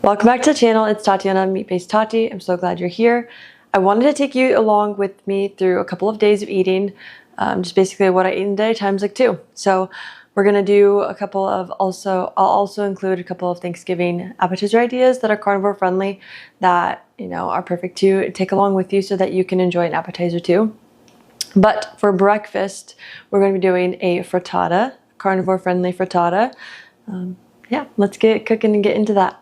Welcome back to the channel. It's Tatiana, Meat-Based Tati. I'm so glad you're here. I wanted to take you along with me through a couple of days of eating, just basically what I eat in a day times like 2. So we're gonna do a couple of I'll also include a couple of Thanksgiving appetizer ideas that are carnivore friendly that are perfect to take along with you so that you can enjoy an appetizer too. But for breakfast, we're going to be doing a frittata, carnivore friendly frittata. Yeah, let's get cooking and get into that.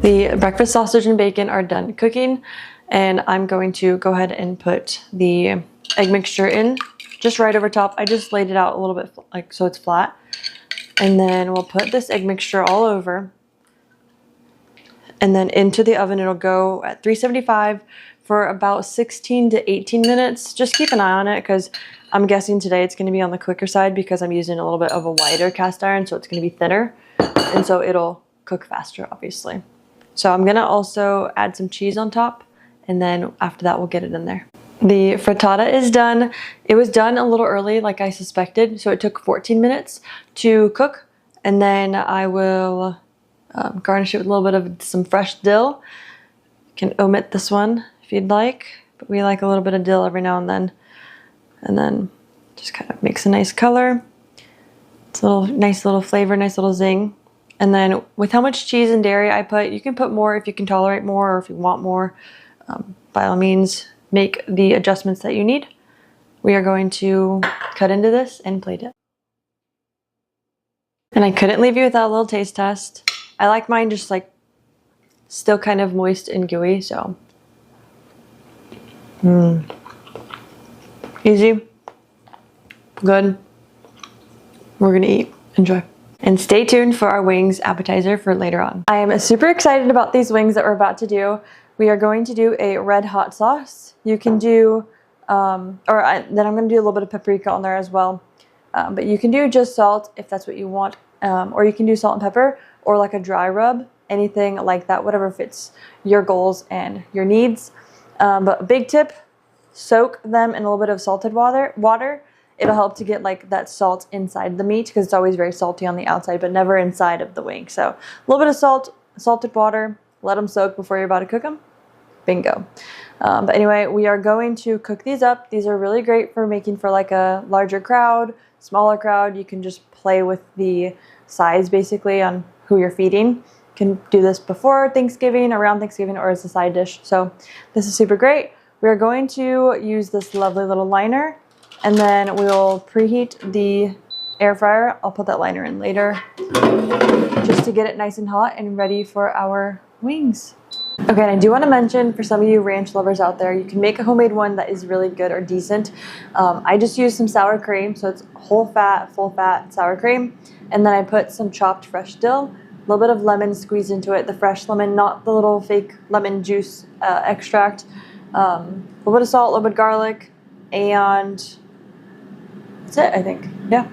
The breakfast sausage and bacon are done cooking, and I'm going to go ahead and put the egg mixture in just right over top. I just laid it out a little bit so it's flat, and then we'll put this egg mixture all over, and then into the oven. It'll go at 375 for about 16 to 18 minutes. Just keep an eye on it because I'm guessing today it's going to be on the quicker side because I'm using a little bit of a wider cast iron, so it's going to be thinner, and so it'll cook faster, obviously. So I'm gonna also add some cheese on top, and then after that we'll get it in there. The frittata is done. It was done a little early like I suspected, so it took 14 minutes to cook, and then I will garnish it with a little bit of some fresh dill. You can omit this one if you'd like, but we like a little bit of dill every now and then just kind of makes a nice color. It's a nice little flavor, nice little zing. And then with how much cheese and dairy I put, you can put more if you can tolerate more or if you want more. By all means, make the adjustments that you need. We are going to cut into this and plate it. And I couldn't leave you without a little taste test. I like mine just like still kind of moist and gooey, so. Easy, good. We're gonna eat, enjoy. And stay tuned for our wings appetizer for later on. I am super excited about these wings that we're about to do. We are going to do a red hot sauce. You can do, then I'm gonna do a little bit of paprika on there as well. But you can do just salt if that's what you want. Or you can do salt and pepper or like a dry rub, anything like that, whatever fits your goals and your needs. But a big tip, soak them in a little bit of salted water. It'll help to get like that salt inside the meat because it's always very salty on the outside, but never inside of the wing. So a little bit of salt, salted water, let them soak before you're about to cook them. Bingo. But anyway, we are going to cook these up. These are really great for making for like a larger crowd, smaller crowd. You can just play with the size basically on who you're feeding. You can do this before Thanksgiving, around Thanksgiving, or as a side dish. So this is super great. We are going to use this lovely little liner. And then we'll preheat the air fryer. I'll put that liner in later just to get it nice and hot and ready for our wings. Okay, and I do want to mention for some of you ranch lovers out there, you can make a homemade one that is really good or decent. I just used some sour cream, so it's whole fat, full fat sour cream. And then I put some chopped fresh dill, a little bit of lemon squeezed into it, the fresh lemon, not the little fake lemon juice extract. A little bit of salt, a little bit of garlic, and that's it, I think. Yeah.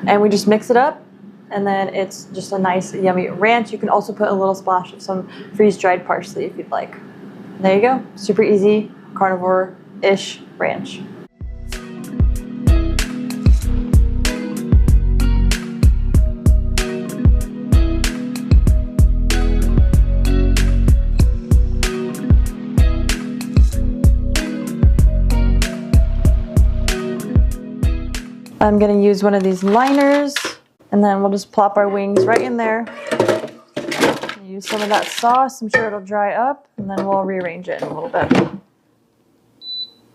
And we just mix it up, and then it's just a nice, yummy ranch. You can also put a little splash of some freeze-dried parsley if you'd like. There you go. Super easy, carnivore-ish ranch. I'm gonna use one of these liners, and then we'll just plop our wings right in there. Use some of that sauce. I'm sure it'll dry up, and then we'll rearrange it in a little bit.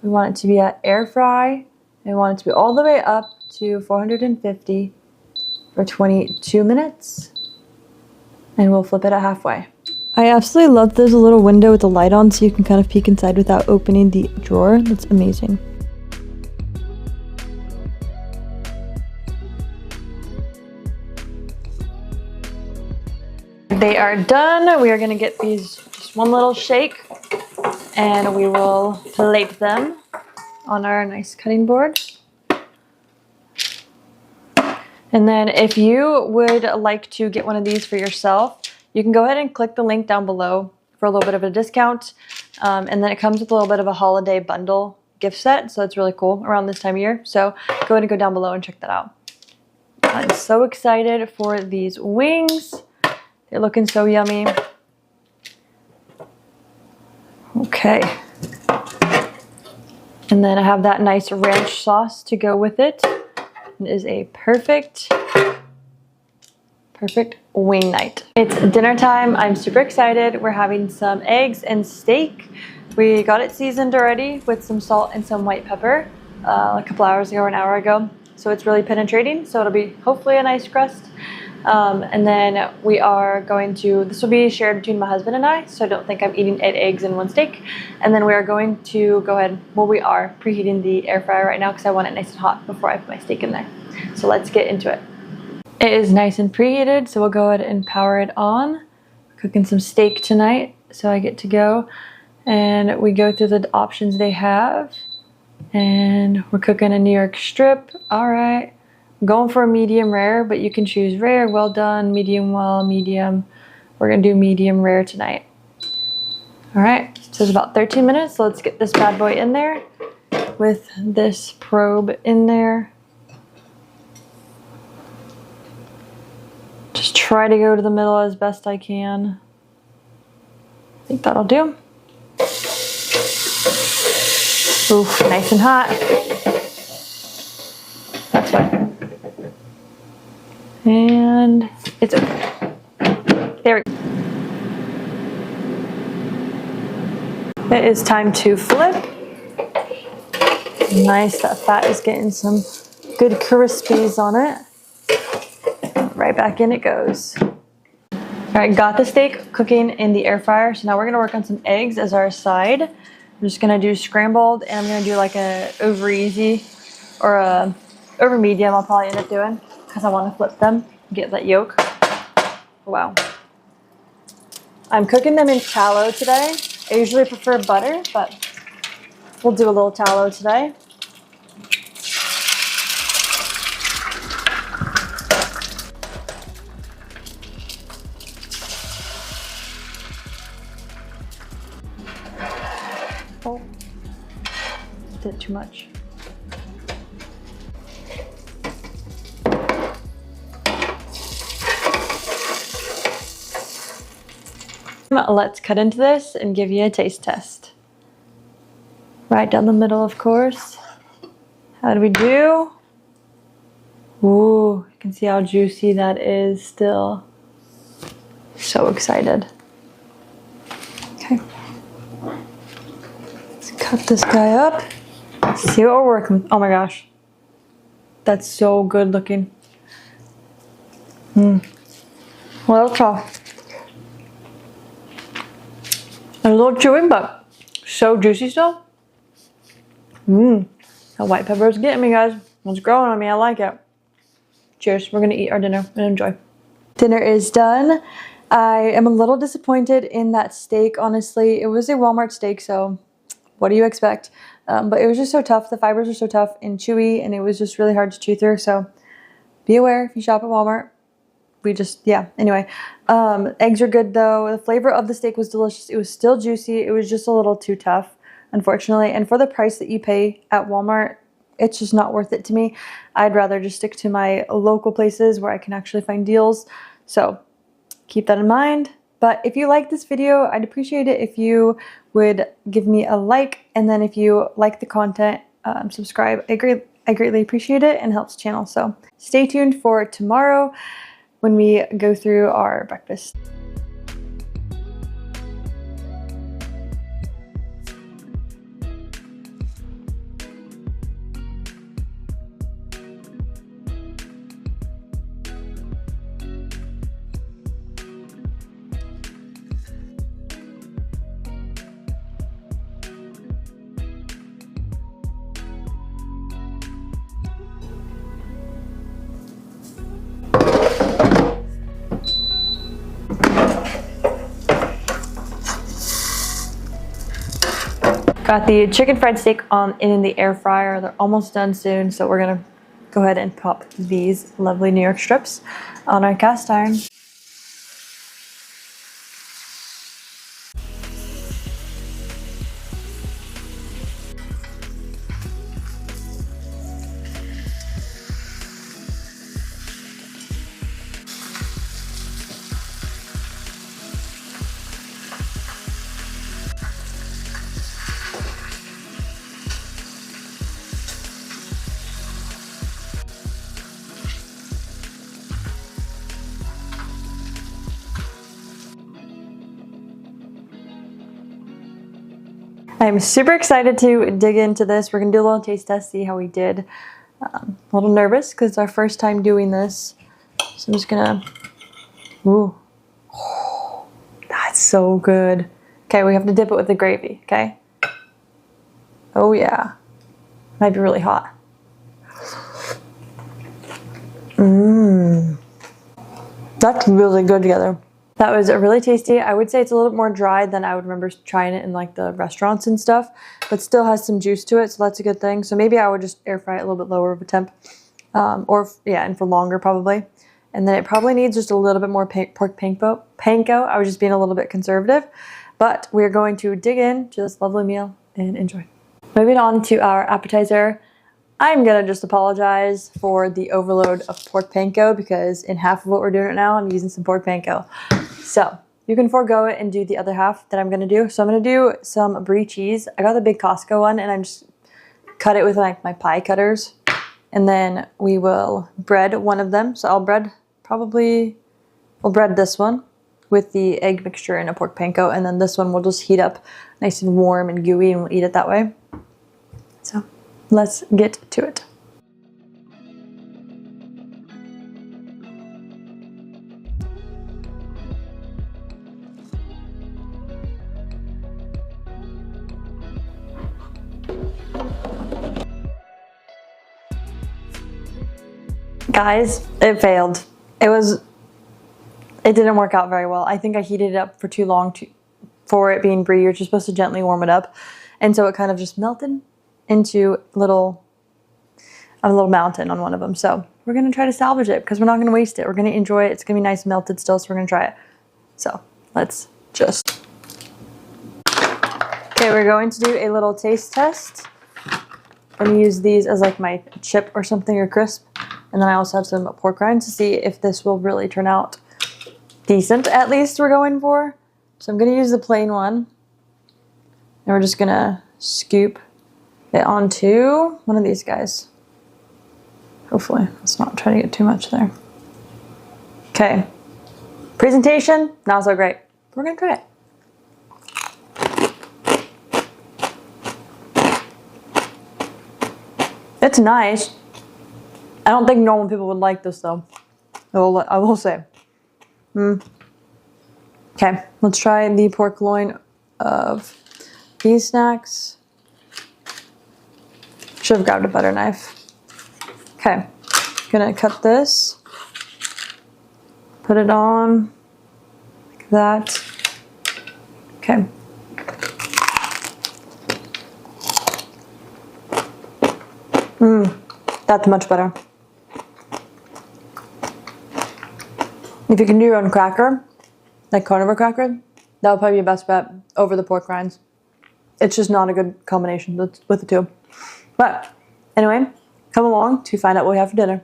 We want it to be at air fry. We want it to be all the way up to 450 for 22 minutes, and we'll flip it at halfway. I absolutely love there's a little window with the light on so you can kind of peek inside without opening the drawer. That's amazing. They are done. We are going to get these just just one little shake, and we will plate them on our nice cutting board. And then if you would like to get one of these for yourself, you can go ahead and click the link down below for a little bit of a discount. And then it comes with a little bit of a holiday bundle gift set, so it's really cool around this time of year. So go ahead and go down below and check that out. I'm so excited for these wings. They're looking so yummy. Okay. And then I have that nice ranch sauce to go with it. It is a perfect wing night. It's dinner time. I'm super excited. We're having some eggs and steak. We got it seasoned already with some salt and some white pepper a couple hours ago or an hour ago. So it's really penetrating. So it'll be hopefully a nice crust. And then we are going to, this will be shared between my husband and I, so I don't think I'm eating 8 eggs in one steak. And then we are going to go ahead, well, we are preheating the air fryer right now because I want it nice and hot before I put my steak in there. So let's get into it. It is nice and preheated, so we'll go ahead and power it on. Cooking some steak tonight, so I get to go. And we go through the options they have. And we're cooking a New York strip. All right. I'm going for a medium rare, but you can choose rare, well done, medium well, medium. We're gonna do medium rare tonight. All right, so it's about 13 minutes. So let's get this bad boy in there with this probe in there. Just try to go to the middle as best I can. I think that'll do. Oof, nice and hot. That's fine. And it's okay. There we go. It is time to flip. Nice, that fat is getting some good crispies on it. Right back in it goes. All right, got the steak cooking in the air fryer. So now we're gonna work on some eggs as our side. I'm just gonna do scrambled, and I'm gonna do like a over easy or a over medium. I'll probably end up doing because I want to flip them, get that yolk. Wow. I'm cooking them in tallow today. I usually prefer butter, but we'll do a little tallow today. Oh, did too much. Let's cut into this and give you a taste test. Right down the middle, of course. How do we do? Ooh, you can see how juicy that is still. So excited. Okay. Let's cut this guy up. See what we're working with. Oh my gosh. That's so good looking. Well, tough. A little chewy, but so juicy still. That white pepper is getting me, guys. It's growing on me. I like it. Cheers. We're going to eat our dinner and enjoy. Dinner is done. I am a little disappointed in that steak, honestly. It was a Walmart steak, so what do you expect? But it was just so tough. The fibers are so tough and chewy, and it was just really hard to chew through. So be aware if you shop at Walmart. Anyway, eggs are good though. The flavor of the steak was delicious. It was still juicy. It was just a little too tough, unfortunately. And for the price that you pay at Walmart, it's just not worth it to me. I'd rather just stick to my local places where I can actually find deals. So keep that in mind. But if you like this video, I'd appreciate it if you would give me a like. And then if you like the content, subscribe. I greatly appreciate it and helps the channel. So stay tuned for tomorrow when we go through our breakfast. Got the chicken fried steak in the air fryer. They're almost done soon, so we're gonna go ahead and pop these lovely New York strips on our cast iron. I'm super excited to dig into this. We're gonna do a little taste test, see how we did. A little nervous because it's our first time doing this. So I'm just gonna, ooh, oh, that's so good. Okay, we have to dip it with the gravy, okay? Oh yeah, might be really hot. Mmm, that's really good together. That was really tasty. I would say it's a little bit more dry than I would remember trying it in like the restaurants and stuff, but still has some juice to it, so that's a good thing. So maybe I would just air fry it a little bit lower of a temp, and for longer probably. And then it probably needs just a little bit more pork panko. I was just being a little bit conservative, but we're going to dig in to this lovely meal and enjoy. Moving on to our appetizer. I'm gonna just apologize for the overload of pork panko because in half of what we're doing right now, I'm using some pork panko. So you can forego it and do the other half that I'm gonna do. So I'm gonna do some brie cheese. I got the big Costco one and I'm just cut it with like my pie cutters. And then we will bread one of them. So we'll bread this one with the egg mixture and a pork panko. And then this one we'll just heat up nice and warm and gooey and we'll eat it that way. So let's get to it. Guys, it failed. It didn't work out very well. I think I heated it up for too long for it being brie. You're just supposed to gently warm it up. And so it kind of just melted into a little mountain on one of them. So we're gonna try to salvage it because we're not gonna waste it. We're gonna enjoy it. It's gonna be nice melted still, so we're gonna try it. So let's just. Okay, we're going to do a little taste test. I'm gonna use these as like my chip or something or crisp. And then I also have some pork rinds to see if this will really turn out decent, at least we're going for. So I'm gonna use the plain one. And we're just gonna scoop it onto one of these guys. Hopefully, let's not try to get too much there. Okay, presentation, not so great. We're gonna try it. It's nice. I don't think normal people would like this though. I will say. Okay, let's try the pork loin of these snacks. Should have grabbed a butter knife. Okay, gonna cut this. Put it on like that. Okay. That's much better. If you can do your own cracker, like carnivore cracker, that would probably be your best bet over the pork rinds. It's just not a good combination with the two. But anyway, come along to find out what we have for dinner.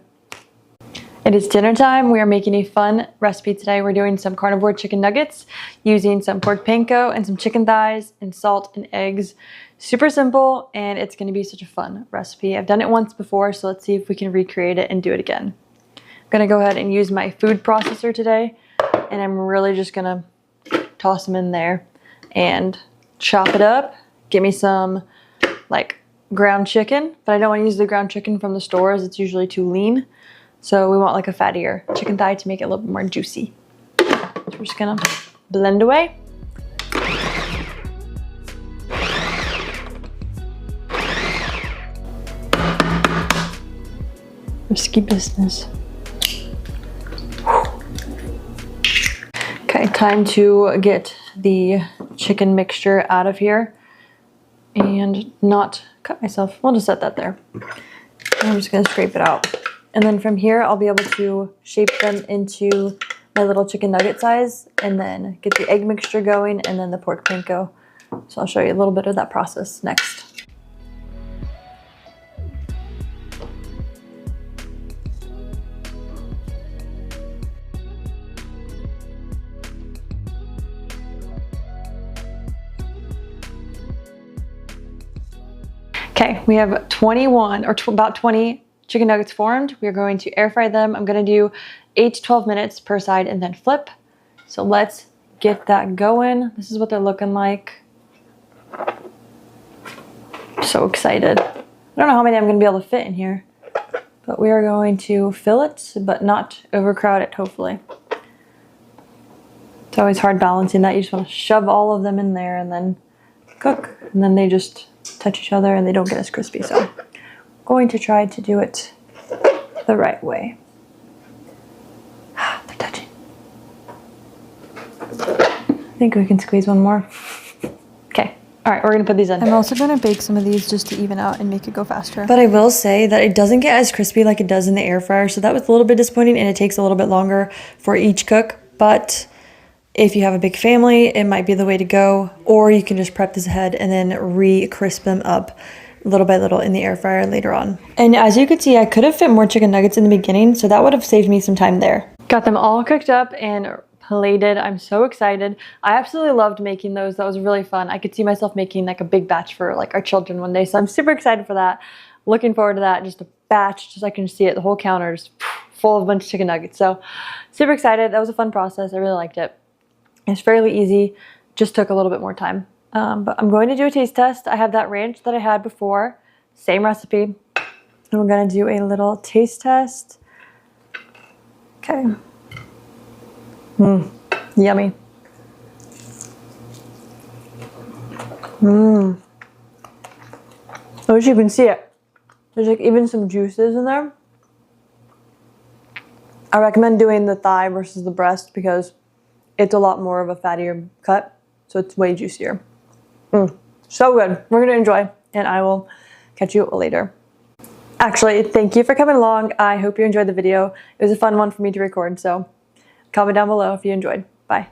It is dinner time. We are making a fun recipe today. We're doing some carnivore chicken nuggets using some pork panko and some chicken thighs and salt and eggs. Super simple, and it's going to be such a fun recipe. I've done it once before, so let's see if we can recreate it and do it again. I'm going to go ahead and use my food processor today, and I'm really just going to toss them in there and chop it up. Give me some like ground chicken, but I don't want to use the ground chicken from the stores. It's usually too lean. So we want like a fattier chicken thigh to make it a little bit more juicy. So we're just gonna blend away. Risky business. Okay, time to get the chicken mixture out of here. and not cut myself. I'll just set that there. I'm just gonna scrape it out. And then from here, I'll be able to shape them into my little chicken nugget size and then get the egg mixture going and then the pork panko. So I'll show you a little bit of that process next. Okay, we have 21 or about 20 chicken nuggets formed. We're going to air fry them. I'm gonna do 8 to 12 minutes per side and then flip. So let's get that going. This is what they're looking like. So excited. I don't know how many I'm gonna be able to fit in here, but we are going to fill it, but not overcrowd it, hopefully. It's always hard balancing that. You just wanna shove all of them in there and then cook, and then they just touch each other and they don't get as crispy. So I'm going to try to do it the right way. They're touching. I think we can squeeze one more. Okay. All right, we're gonna put these in. I'm also gonna bake some of these just to even out and make it go faster. But I will say that it doesn't get as crispy like it does in the air fryer. So that was a little bit disappointing, and it takes a little bit longer for each cook. But if you have a big family, it might be the way to go, or you can just prep this ahead and then re-crisp them up little by little in the air fryer later on. And as you can see, I could have fit more chicken nuggets in the beginning, so that would have saved me some time there. Got them all cooked up and plated. I'm so excited. I absolutely loved making those. That was really fun. I could see myself making like a big batch for like our children one day, so I'm super excited for that. Looking forward to that. Just a batch, just so I can see it, the whole counter just full of a bunch of chicken nuggets. So super excited. That was a fun process. I really liked it. It's fairly easy, just took a little bit more time. But I'm going to do a taste test. I have that ranch that I had before, same recipe. And we're gonna do a little taste test. Okay. Yummy. I wish you can see it. There's like even some juices in there. I recommend doing the thigh versus the breast because it's a lot more of a fattier cut, so it's way juicier. So good. We're gonna enjoy, and I will catch you later. Actually, thank you for coming along. I hope you enjoyed the video. It was a fun one for me to record, so comment down below if you enjoyed. Bye.